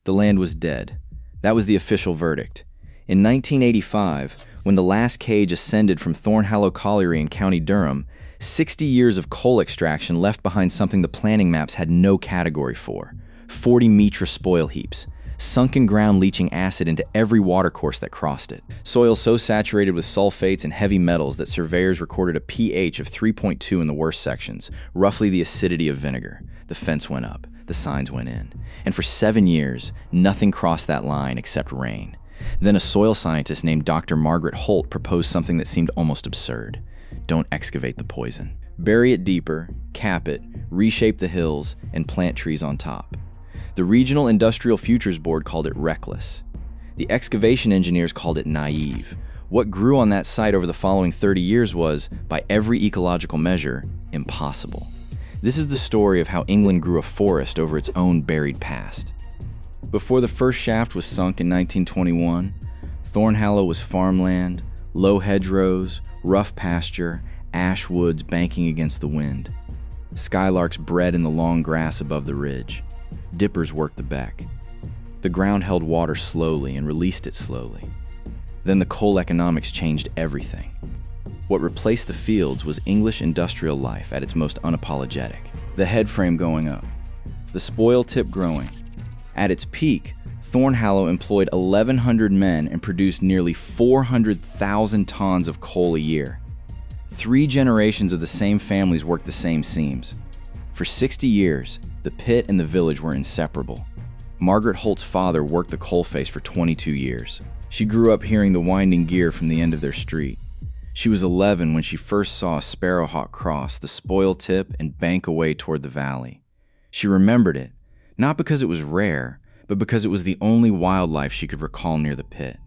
The land was dead. That was the official verdict. In 1985, when the last cage ascended from Thornhallow Colliery in County Durham, 60 years of coal extraction left behind something the planning maps had no category for: 40 metre spoil heaps, sunken ground leaching acid into every watercourse that crossed it. Soil so saturated with sulfates and heavy metals that surveyors recorded a pH of 3.2 in the worst sections, roughly the acidity of vinegar. The fence went up, the signs went in, and for 7 years, nothing crossed that line except rain. Then a soil scientist named Dr. Margaret Holt proposed something that seemed almost absurd. Don't excavate the poison. Bury it deeper, cap it, reshape the hills, and plant trees on top. The Regional Industrial Futures Board called it reckless. The excavation engineers called it naive. What grew on that site over the following 30 years was, by every ecological measure, impossible. This is the story of how England grew a forest over its own buried past. Before the first shaft was sunk in 1921, Thornhallow was farmland, low hedgerows, rough pasture, ash woods banking against the wind. Skylarks bred in the long grass above the ridge. Dippers worked the beck. The ground held water slowly and released it slowly. Then the coal economics changed everything. What replaced the fields was English industrial life at its most unapologetic. The head frame going up, the spoil tip growing. At its peak, Thornhallow employed 1,100 men and produced nearly 400,000 tons of coal a year. 3 generations of the same families worked the same seams. For 60 years, the pit and the village were inseparable. Margaret Holt's father worked the coalface for 22 years. She grew up hearing the winding gear from the end of their street. She was 11 when she first saw a sparrowhawk cross the spoil tip and bank away toward the valley. She remembered it, not because it was rare, but because it was the only wildlife she could recall near the pit.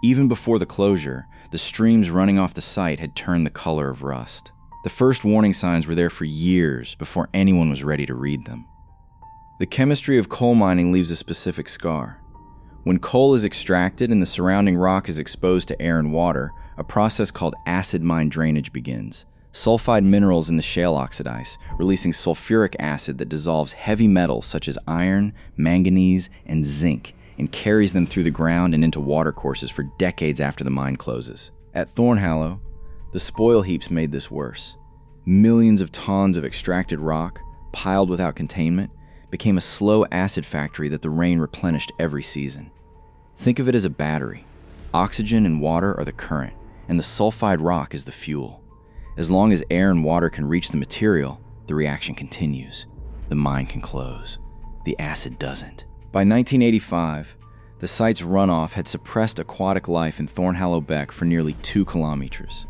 Even before the closure, the streams running off the site had turned the color of rust. The first warning signs were there for years before anyone was ready to read them. The chemistry of coal mining leaves a specific scar. When coal is extracted and the surrounding rock is exposed to air and water, a process called acid mine drainage begins. Sulfide minerals in the shale oxidize, releasing sulfuric acid that dissolves heavy metals such as iron, manganese, and zinc, and carries them through the ground and into watercourses for decades after the mine closes. At Thornhallow, the spoil heaps made this worse. Millions of tons of extracted rock, piled without containment, became a slow acid factory that the rain replenished every season. Think of it as a battery. Oxygen and water are the current, and the sulfide rock is the fuel. As long as air and water can reach the material, the reaction continues. The mine can close. The acid doesn't. By 1985, the site's runoff had suppressed aquatic life in Thornhallow Beck for nearly 2 kilometers.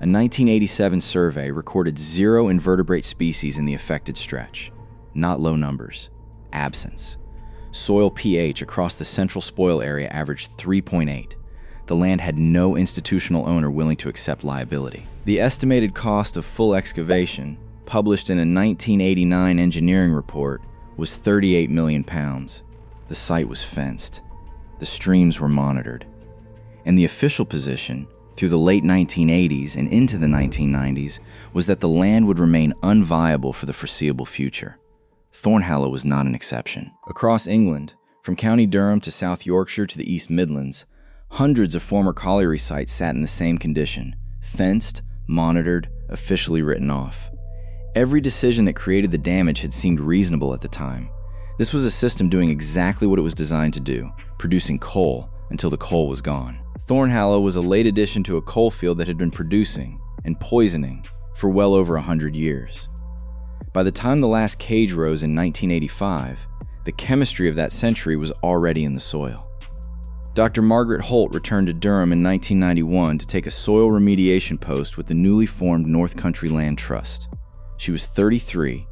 A 1987 survey recorded 0 invertebrate species in the affected stretch. Not low numbers. Absence. Soil pH across the central spoil area averaged 3.8. The land had no institutional owner willing to accept liability. The estimated cost of full excavation, published in a 1989 engineering report, was £38 million. The site was fenced. The streams were monitored. And the official position, through the late 1980s and into the 1990s, was that the land would remain unviable for the foreseeable future. Thornhallow was not an exception. Across England, from County Durham to South Yorkshire to the East Midlands, hundreds of former colliery sites sat in the same condition: fenced, monitored, officially written off. Every decision that created the damage had seemed reasonable at the time. This was a system doing exactly what it was designed to do, producing coal until the coal was gone. Thornhallow was a late addition to a coalfield that had been producing and poisoning for well over 100 years. By the time the last cage rose in 1985, the chemistry of that century was already in the soil. Dr. Margaret Holt returned to Durham in 1991 to take a soil remediation post with the newly formed North Country Land Trust. She was 33,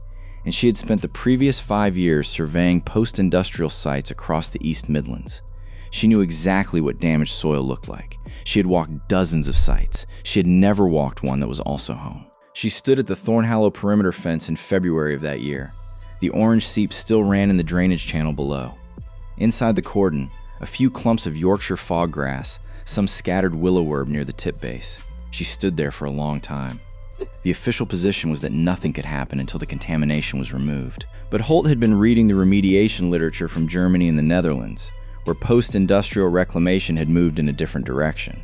and she had spent the previous 5 years surveying post-industrial sites across the East Midlands. She knew exactly what damaged soil looked like. She had walked dozens of sites. She had never walked one that was also home. She stood at the Thornhallow perimeter fence in February of that year. The orange seep still ran in the drainage channel below. Inside the cordon, a few clumps of Yorkshire foggrass, some scattered willow herb near the tip base. She stood there for a long time. The official position was that nothing could happen until the contamination was removed. But Holt had been reading the remediation literature from Germany and the Netherlands, where post-industrial reclamation had moved in a different direction.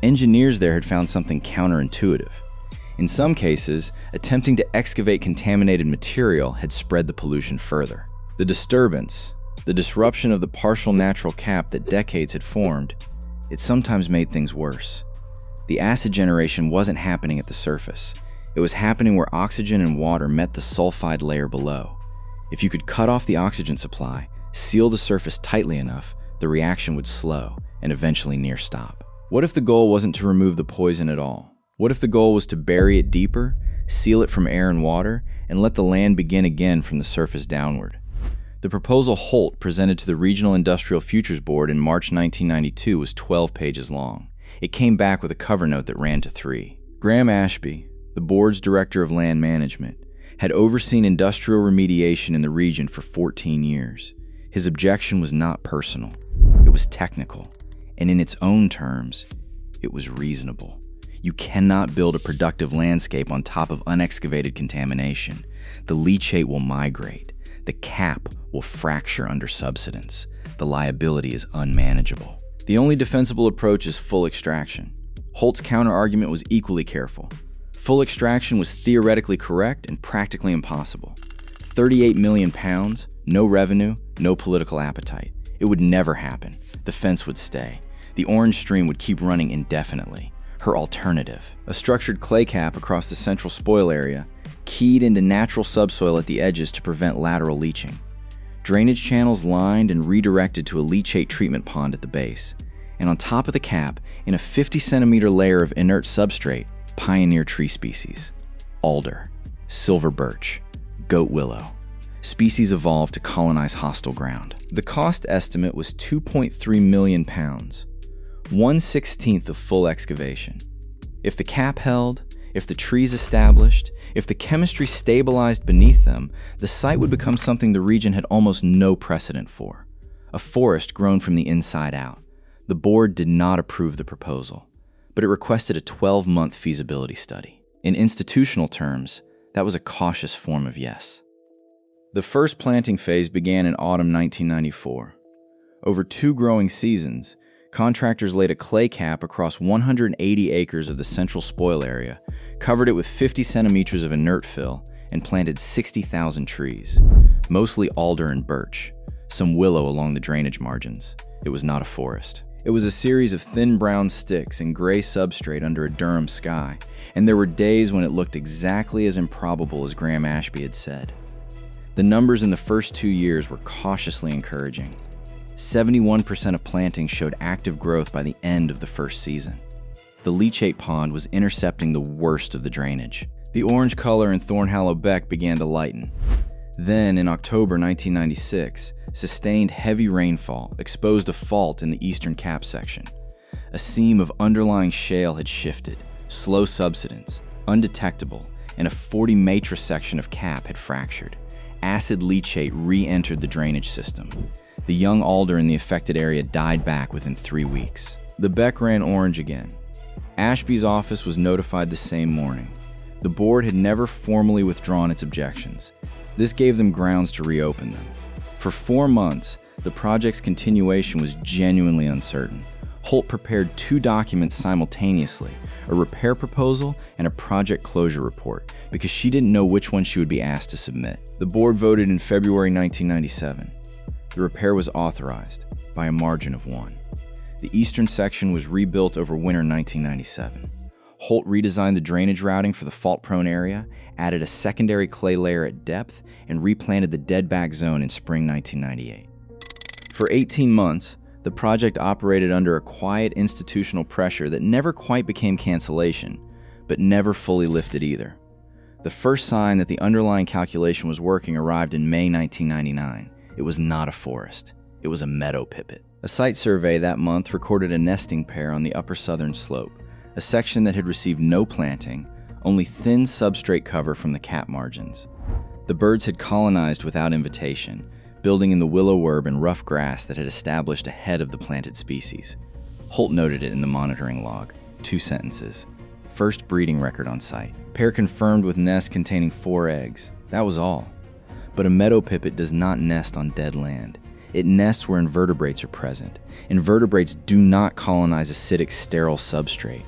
Engineers there had found something counterintuitive. In some cases, attempting to excavate contaminated material had spread the pollution further. The disturbance, the disruption of the partial natural cap that decades had formed, it sometimes made things worse. The acid generation wasn't happening at the surface. It was happening where oxygen and water met the sulfide layer below. If you could cut off the oxygen supply, seal the surface tightly enough, the reaction would slow and eventually near stop. What if the goal wasn't to remove the poison at all? What if the goal was to bury it deeper, seal it from air and water, and let the land begin again from the surface downward? The proposal Holt presented to the Regional Industrial Futures Board in March 1992 was 12 pages long. It came back with a cover note that ran to 3. Graham Ashby, the board's director of land management, had overseen industrial remediation in the region for 14 years. His objection was not personal. It was technical, and in its own terms, it was reasonable. You cannot build a productive landscape on top of unexcavated contamination. The leachate will migrate. The cap will fracture under subsidence. The liability is unmanageable. The only defensible approach is full extraction. Holt's counter-argument was equally careful. Full extraction was theoretically correct and practically impossible. 38 million pounds, no revenue, no political appetite. It would never happen. The fence would stay. The orange stream would keep running indefinitely. Her alternative, a structured clay cap across the central spoil area, keyed into natural subsoil at the edges to prevent lateral leaching. Drainage channels lined and redirected to a leachate treatment pond at the base. And on top of the cap, in a 50-centimeter layer of inert substrate, pioneer tree species. Alder, silver birch, goat willow. Species evolved to colonize hostile ground. The cost estimate was 2.3 million pounds. 1/16 of full excavation. If the cap held, if the trees established, if the chemistry stabilized beneath them, the site would become something the region had almost no precedent for. A forest grown from the inside out. The board did not approve the proposal, but it requested a 12-month feasibility study. In institutional terms, that was a cautious form of yes. The first planting phase began in autumn 1994. Over 2 growing seasons, contractors laid a clay cap across 180 acres of the central spoil area, covered it with 50 centimeters of inert fill, and planted 60,000 trees, mostly alder and birch, some willow along the drainage margins. It was not a forest. It was a series of thin brown sticks and gray substrate under a Durham sky, and there were days when it looked exactly as improbable as Graham Ashby had said. The numbers in the first 2 years were cautiously encouraging. 71% of plantings showed active growth by the end of the first season. The leachate pond was intercepting the worst of the drainage. The orange color in Thornhallow Beck began to lighten. Then, in October 1996, sustained heavy rainfall exposed a fault in the eastern cap section. A seam of underlying shale had shifted, slow subsidence, undetectable, and a 40 matrix section of cap had fractured. Acid leachate re-entered the drainage system. The young alder in the affected area died back within 3 weeks. The beck ran orange again. Ashby's office was notified the same morning. The board had never formally withdrawn its objections. This gave them grounds to reopen them. For 4 months, the project's continuation was genuinely uncertain. Holt prepared 2 documents simultaneously, a repair proposal and a project closure report, because she didn't know which one she would be asked to submit. The board voted in February 1997. The repair was authorized by a margin of 1. The eastern section was rebuilt over winter 1997. Holt redesigned the drainage routing for the fault-prone area, added a secondary clay layer at depth, and replanted the dead-back zone in spring 1998. For 18 months, the project operated under a quiet institutional pressure that never quite became cancellation, but never fully lifted either. The first sign that the underlying calculation was working arrived in May 1999. It was not a forest. It was a meadow pipit. A site survey that month recorded a nesting pair on the upper southern slope, a section that had received no planting, only thin substrate cover from the cap margins. The birds had colonized without invitation, building in the willow herb and rough grass that had established ahead of the planted species. Holt noted it in the monitoring log. 2 sentences. First breeding record on site. Pair confirmed with nest containing 4 eggs. That was all. But a meadow pipit does not nest on dead land. It nests where invertebrates are present. Invertebrates do not colonize acidic, sterile substrate.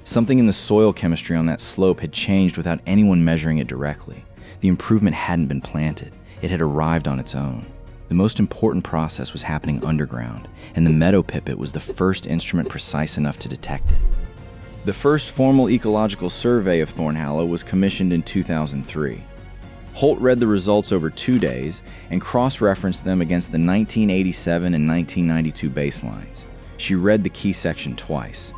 Something in the soil chemistry on that slope had changed without anyone measuring it directly. The improvement hadn't been planted. It had arrived on its own. The most important process was happening underground, and the meadow pipit was the first instrument precise enough to detect it. The first formal ecological survey of Thornhallow was commissioned in 2003. Holt read the results over 2 days and cross-referenced them against the 1987 and 1992 baselines. She read the key section twice.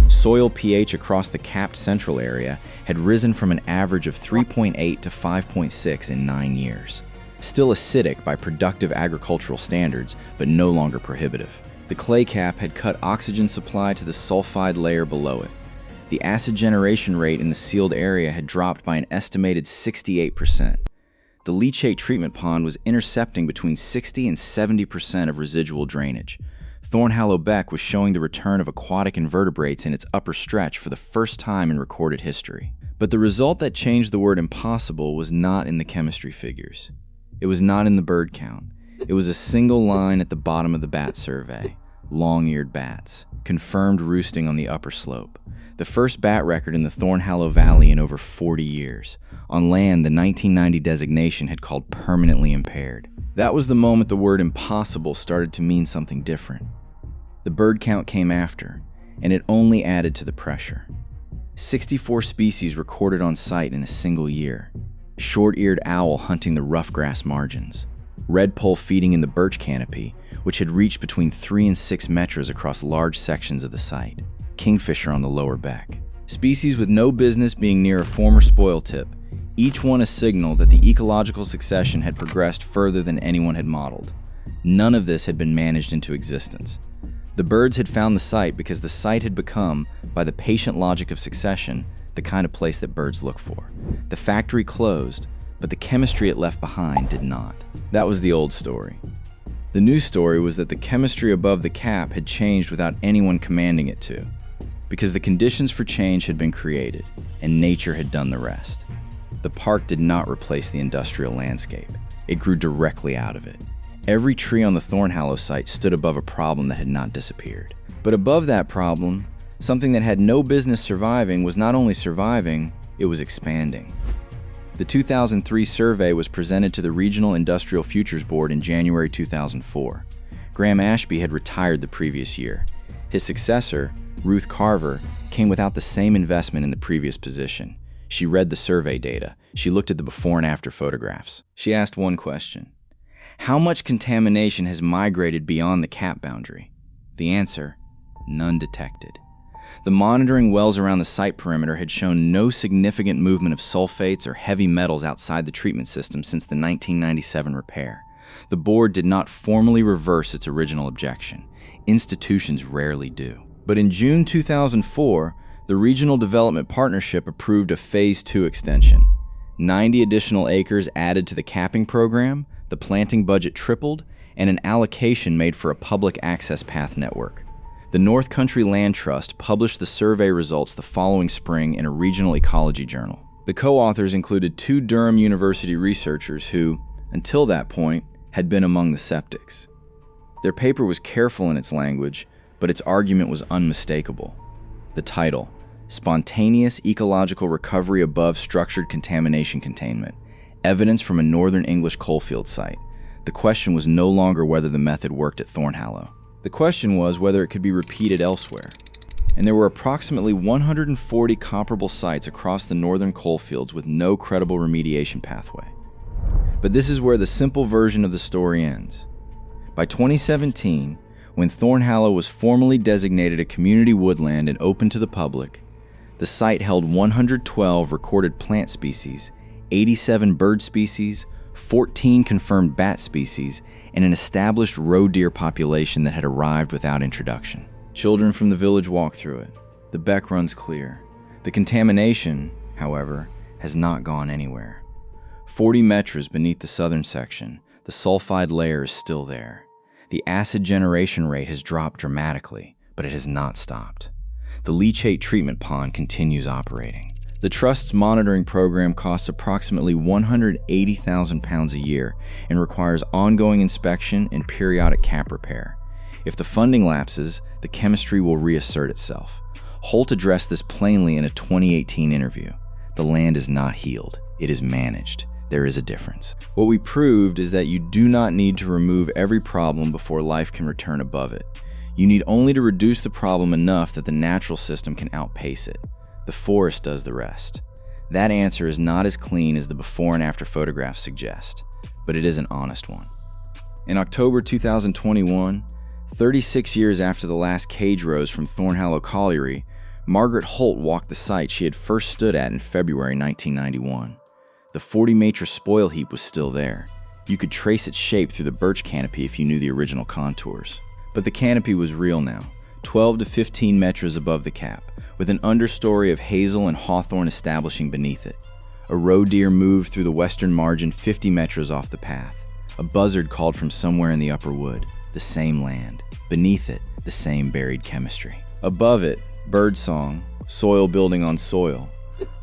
Soil pH across the capped central area had risen from an average of 3.8 to 5.6 in 9 years. Still acidic by productive agricultural standards, but no longer prohibitive. The clay cap had cut oxygen supply to the sulfide layer below it. The acid generation rate in the sealed area had dropped by an estimated 68%. The leachate treatment pond was intercepting between 60 and 70% of residual drainage. Thornhallow Beck was showing the return of aquatic invertebrates in its upper stretch for the first time in recorded history. But the result that changed the word impossible was not in the chemistry figures. It was not in the bird count. It was a single line at the bottom of the bat survey. Long-eared bats, confirmed roosting on the upper slope. The first bat record in the Thornhallow Valley in over 40 years. On land, the 1990 designation had called permanently impaired. That was the moment the word impossible started to mean something different. The bird count came after, and it only added to the pressure. 64 species recorded on site in a single year. Short-eared owl hunting the rough grass margins. Redpoll feeding in the birch canopy, which had reached between 3 and 6 meters across large sections of the site. Kingfisher on the lower beck. Species with no business being near a former spoil tip, each one a signal that the ecological succession had progressed further than anyone had modeled. None of this had been managed into existence. The birds had found the site because the site had become, by the patient logic of succession, the kind of place that birds look for. The factory closed, but the chemistry it left behind did not. That was the old story. The new story was that the chemistry above the cap had changed without anyone commanding it to, because the conditions for change had been created, and nature had done the rest. The park did not replace the industrial landscape. It grew directly out of it. Every tree on the Thornhallow site stood above a problem that had not disappeared. But above that problem, something that had no business surviving was not only surviving, it was expanding. The 2003 survey was presented to the Regional Industrial Futures Board in January 2004. Graham Ashby had retired the previous year. His successor, Ruth Carver, came without the same investment in the previous position. She read the survey data. She looked at the before and after photographs. She asked one question. How much contamination has migrated beyond the cap boundary? The answer, none detected. The monitoring wells around the site perimeter had shown no significant movement of sulfates or heavy metals outside the treatment system since the 1997 repair. The board did not formally reverse its original objection. Institutions rarely do. But in June 2004, the Regional Development Partnership approved a Phase 2 extension. 90 additional acres added to the capping program, the planting budget tripled, and an allocation made for a public access path network. The North Country Land Trust published the survey results the following spring in a regional ecology journal. The co-authors included 2 Durham University researchers who, until that point, had been among the skeptics. Their paper was careful in its language, but its argument was unmistakable. The title, Spontaneous Ecological Recovery Above Structured Contamination Containment, Evidence from a Northern English Coalfield Site. The question was no longer whether the method worked at Thornhallow. The question was whether it could be repeated elsewhere. And there were approximately 140 comparable sites across the northern coalfields with no credible remediation pathway. But this is where the simple version of the story ends. By 2017, when Thornhallow was formally designated a community woodland and open to the public, the site held 112 recorded plant species, 87 bird species, 14 confirmed bat species, and an established roe deer population that had arrived without introduction. Children from the village walk through it. The beck runs clear. The contamination, however, has not gone anywhere. 40 meters beneath the southern section, the sulfide layer is still there. The acid generation rate has dropped dramatically, but it has not stopped. the leachate treatment pond continues operating. The Trust's monitoring program costs approximately £180,000 a year and requires ongoing inspection and periodic cap repair. If the funding lapses, the chemistry will reassert itself. Holt addressed this plainly in a 2018 interview. The land is not healed, it is managed. There is a difference. What we proved is that you do not need to remove every problem before life can return above it. You need only to reduce the problem enough that the natural system can outpace it. The forest does the rest. That answer is not as clean as the before and after photographs suggest, but it is an honest one. In October 2021, 36 years after the last cage rose from Thornhallow Colliery, Margaret Holt walked the site she had first stood at in February 1991. The 40-metre spoil heap was still there. You could trace its shape through the birch canopy if you knew the original contours. But the canopy was real now, 12 to 15 metres above the cap, with an understory of hazel and hawthorn establishing beneath it. A roe deer moved through the western margin 50 metres off the path. A buzzard called from somewhere in the upper wood. The same land. Beneath it, the same buried chemistry. Above it, birdsong, soil building on soil.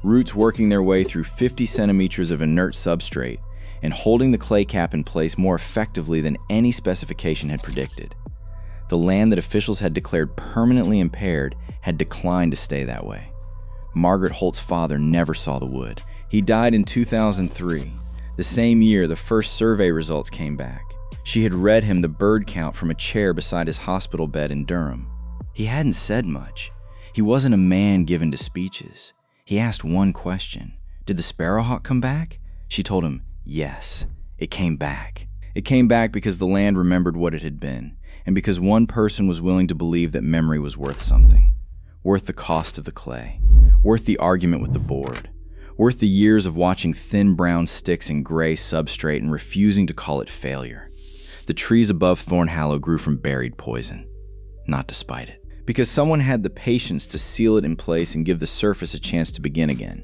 Roots working their way through 50 centimeters of inert substrate and holding the clay cap in place more effectively than any specification had predicted. The land that officials had declared permanently impaired had declined to stay that way. Margaret Holt's father never saw the wood. He died in 2003. The same year, the first survey results came back. She had read him the bird count from a chair beside his hospital bed in Durham. He hadn't said much. He wasn't a man given to speeches. He asked one question. Did the sparrowhawk come back? She told him, yes, it came back. It came back because the land remembered what it had been, and because one person was willing to believe that memory was worth something. Worth the cost of the clay. Worth the argument with the board. Worth the years of watching thin brown sticks and gray substrate and refusing to call it failure. The trees above Thornhallow grew from buried poison, not despite it. Because someone had the patience to seal it in place and give the surface a chance to begin again.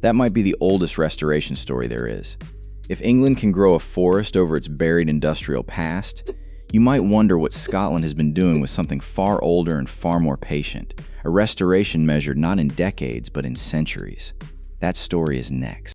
That might be the oldest restoration story there is. If England can grow a forest over its buried industrial past, you might wonder what Scotland has been doing with something far older and far more patient, a restoration measured not in decades but in centuries. That story is next.